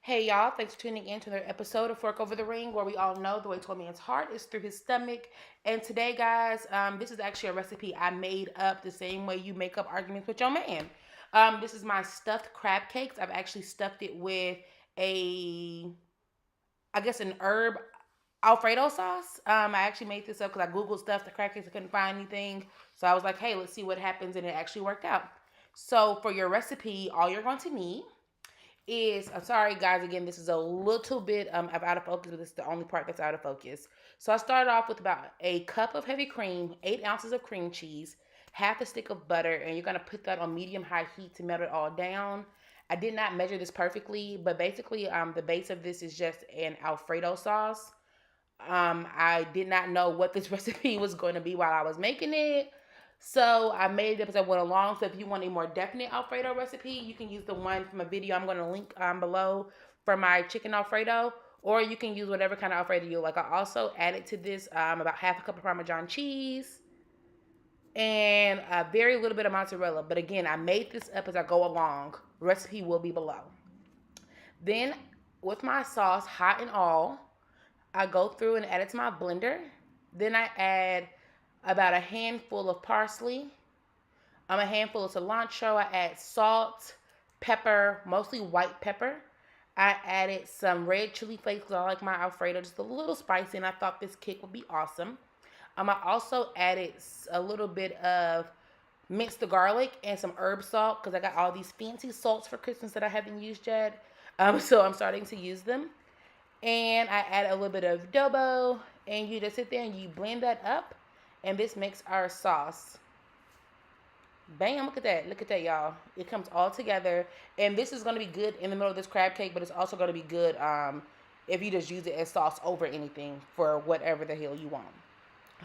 Hey y'all, thanks for tuning in to another episode of Fork Over the Ring, where we all know the way to a man's heart is through his stomach. And today, guys, this is actually a recipe I made up the same way you make up arguments with your man. This is my stuffed crab cakes. I've actually stuffed it with an herb Alfredo sauce. I actually made this up because I googled stuffed crab cakes. I couldn't find anything, so I was like, hey, let's see what happens, and it actually worked out. So for your recipe, all you're going to need is I'm sorry guys, again, this is a little bit out of focus, but this is the only part that's out of focus. So I started off with about a cup of heavy cream, 8 ounces of cream cheese, half a stick of butter, and you're gonna put that on medium high heat to melt it all down. I did not measure this perfectly, but basically the base of this is just an Alfredo sauce. I did not know what this recipe was going to be while I was making it. So I made it as I went along. So if you want a more definite Alfredo recipe, you can use the one from a video I'm going to link below for my chicken Alfredo. Or you can use whatever kind of Alfredo you like. I also added to this about half a cup of Parmesan cheese and a very little bit of mozzarella. But again, I made this up as I go along. Recipe will be below. Then with my sauce, hot and all, I go through and add it to my blender. Then I add about a handful of parsley, a handful of cilantro. I add salt, pepper, mostly white pepper. I added some red chili flakes because I like my Alfredo just a little spicy, and I thought this cake would be awesome. I also added a little bit of minced garlic and some herb salt because I got all these fancy salts for Christmas that I haven't used yet. So I'm starting to use them. And I add a little bit of adobo, and you just sit there and you blend that up, and this makes our sauce. Bam, look at that, y'all. It comes all together, and this is going to be good in the middle of this crab cake, but it's also going to be good if you just use it as sauce over anything for whatever the hell you want.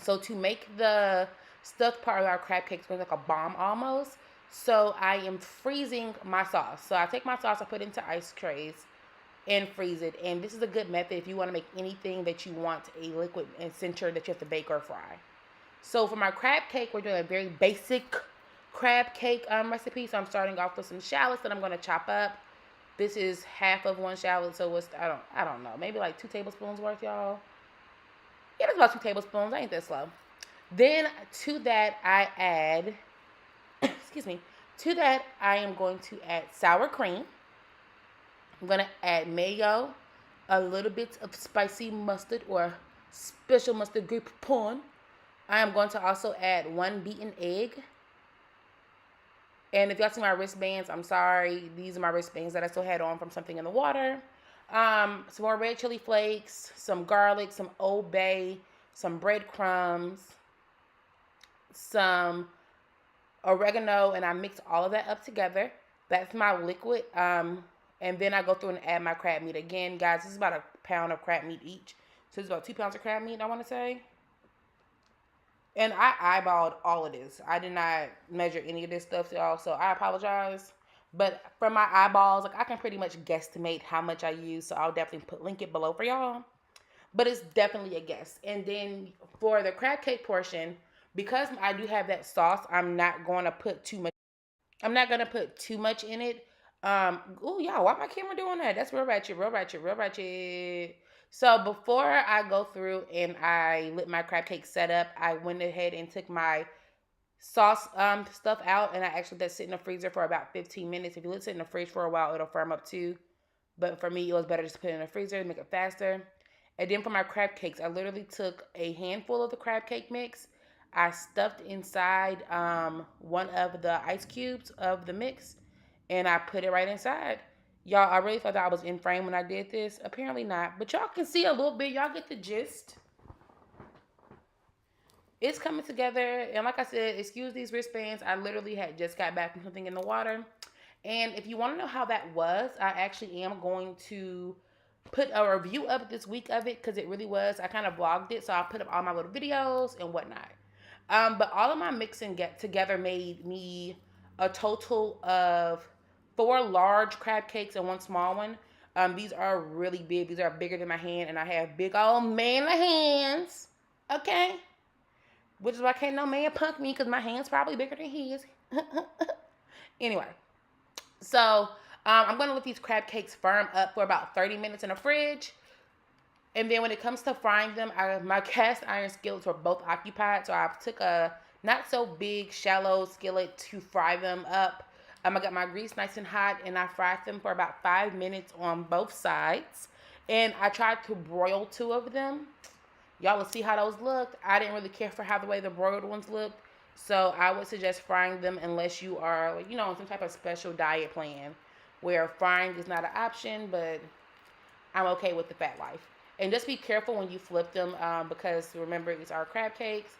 So to make the stuffed part of our crab cake, it's going to be like a bomb almost. So I am freezing my sauce. So I take my sauce, I put it into ice trays, and freeze it. And this is a good method if you want to make anything that you want a liquid and center that you have to bake or fry. So for my crab cake, we're doing a very basic crab cake recipe. So I'm starting off with some shallots that I'm going to chop up. This is half of one shallot, so it's I don't know, maybe like 2 tablespoons worth, y'all. Yeah, that's about 2 tablespoons. I ain't that slow. Then to that I add excuse me. To that I am going to add sour cream. I'm going to add mayo, a little bit of spicy mustard or special mustard grape pound. I am going to also add 1 beaten egg. And if y'all see my wristbands, I'm sorry. These are my wristbands that I still had on from something in the water. Some more red chili flakes, some garlic, some Old Bay, some breadcrumbs, some oregano, and I mix all of that up together. That's my liquid. And then I go through and add my crab meat. Again, guys, this is about a pound of crab meat each. So it's about 2 pounds of crab meat, I want to say. And I eyeballed all of this. I did not measure any of this stuff, y'all, so I apologize. But from my eyeballs, like I can pretty much guesstimate how much I use. So I'll definitely link it below for y'all. But it's definitely a guess. And then for the crab cake portion, because I do have that sauce, I'm not going to put too much. I'm not going to put too much in it. Oh, y'all, why my camera doing that? That's real ratchet. So before I go through and I let my crab cake set up, I went ahead and took my sauce stuff out, and I actually let that sit in the freezer for about 15 minutes. If you let it sit in the fridge for a while, it'll firm up too. But for me, it was better just to put it in the freezer to make it faster. And then for my crab cakes, I literally took a handful of the crab cake mix. I stuffed inside one of the ice cubes of the mix, and I put it right inside. Y'all, I really thought that I was in frame when I did this. Apparently not. But y'all can see a little bit. Y'all get the gist. It's coming together. And like I said, excuse these wristbands. I literally had just got back from something in the water. And if you want to know how that was, I actually am going to put a review up this week of it because it really was. I kind of vlogged it. So I'll put up all my little videos and whatnot. But all of my mixing together made me a total of 4 large crab cakes and 1 small one. These are really big. These are bigger than my hand, and I have big old manly hands. Okay? Which is why can't no man punk me because my hand's probably bigger than his. Anyway. So, I'm going to let these crab cakes firm up for about 30 minutes in the fridge. And then when it comes to frying them, my cast iron skillets were both occupied. So I took a not so big, shallow skillet to fry them up. I got my grease nice and hot, and I fried them for about 5 minutes on both sides. And I tried to broil 2 of them. Y'all will see how those looked. I didn't really care for how the way the broiled ones looked. So I would suggest frying them unless you are, like, on some type of special diet plan where frying is not an option, but I'm okay with the fat life. And just be careful when you flip them because remember, these are crab cakes.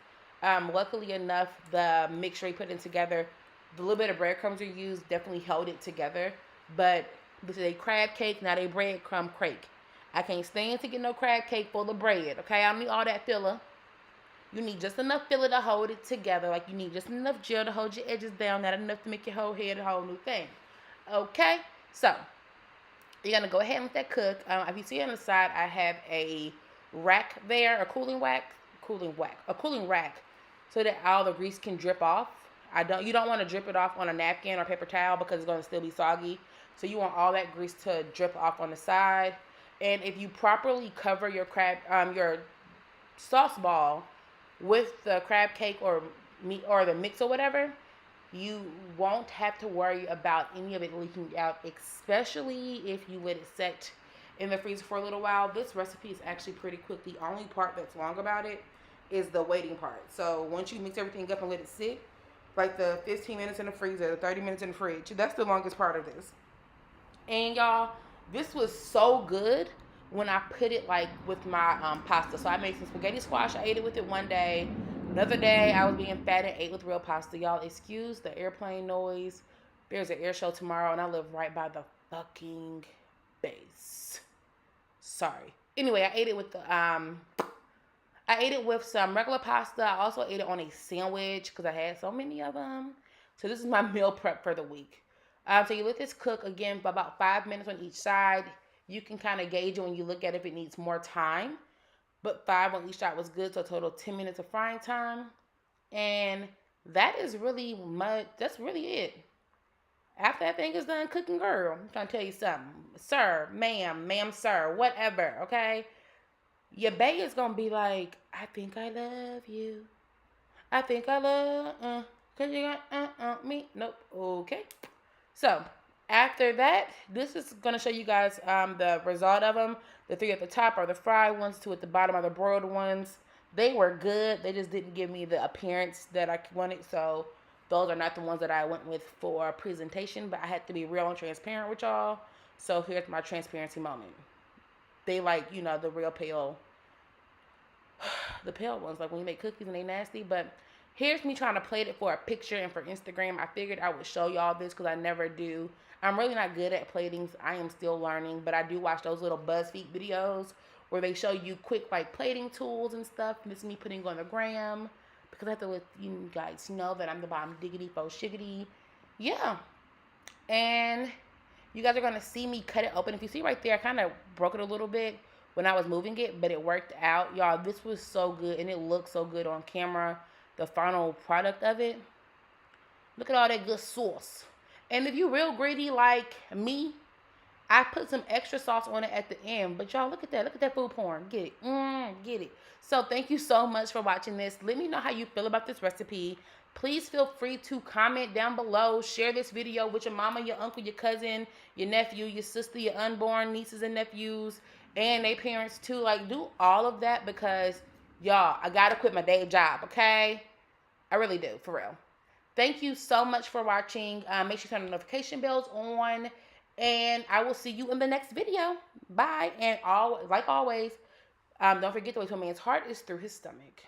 Luckily enough, the mixture we put in together, the little bit of breadcrumbs we used definitely held it together. But this is a crab cake, not a breadcrumb cake. I can't stand to get no crab cake full of bread, okay? I don't need all that filler. You need just enough filler to hold it together. Like, you need just enough gel to hold your edges down, not enough to make your whole head a whole new thing. Okay? So, you're going to go ahead and let that cook. If you see on the side, I have a rack there, a cooling rack, so that all the grease can drip off. You don't want to drip it off on a napkin or paper towel because it's going to still be soggy. So you want all that grease to drip off on the side. And if you properly cover your your sauce ball with the crab cake or meat or the mix or whatever, you won't have to worry about any of it leaking out, especially if you let it set in the freezer for a little while. This recipe is actually pretty quick. The only part that's long about it is the waiting part. So once you mix everything up and let it sit, like the 15 minutes in the freezer, the 30 minutes in the fridge, that's the longest part of this. And y'all, this was so good when I put it like with my pasta. So I made some spaghetti squash. I ate it with it one day. Another day, I was being fat and ate with real pasta. Y'all, excuse the airplane noise. There's an air show tomorrow, and I live right by the fucking base. Sorry. Anyway, I ate it with some regular pasta. I also ate it on a sandwich because I had so many of them. So this is my meal prep for the week. So you let this cook again for about 5 minutes on each side. You can kind of gauge it when you look at it if it needs more time. But 5 on each side was good, so a total of 10 minutes of frying time. And that is really much. That's really it. After that thing is done cooking, girl, I'm trying to tell you something. Sir, ma'am, sir, whatever, okay? Your bae is going to be like, I think I love you. I think I love, because you got, me. Nope, okay. So, after that, this is going to show you guys the result of them. The 3 at the top are the fried ones, 2 at the bottom are the broiled ones. They were good. They just didn't give me the appearance that I wanted. So those are not the ones that I went with for presentation. But I had to be real and transparent with y'all. So here's my transparency moment. They like, the real pale. The pale ones, like when you make cookies and they nasty. But here's me trying to plate it for a picture and for Instagram. I figured I would show y'all this because I never do. I'm really not good at platings. I am still learning, but I do watch those little BuzzFeed videos where they show you quick like plating tools and stuff. And this is me putting on the gram because I have to let you guys know that I'm the bomb diggity fo shiggity. Yeah. And you guys are going to see me cut it open. If you see right there, I kind of broke it a little bit when I was moving it, but it worked out. Y'all, this was so good and it looked so good on camera. The final product of it. Look at all that good sauce. And if you're real greedy like me, I put some extra sauce on it at the end. But y'all, look at that. Look at that food porn. Get it. Get it. So thank you so much for watching this. Let me know how you feel about this recipe. Please feel free to comment down below. Share this video with your mama, your uncle, your cousin, your nephew, your sister, your unborn nieces and nephews, and their parents too. Like, do all of that because, y'all, I got to quit my day job, okay? I really do, for real. Thank you so much for watching. Make sure you turn the notification bells on. And I will see you in the next video. Bye. And like always, don't forget the way to a man's heart is through his stomach.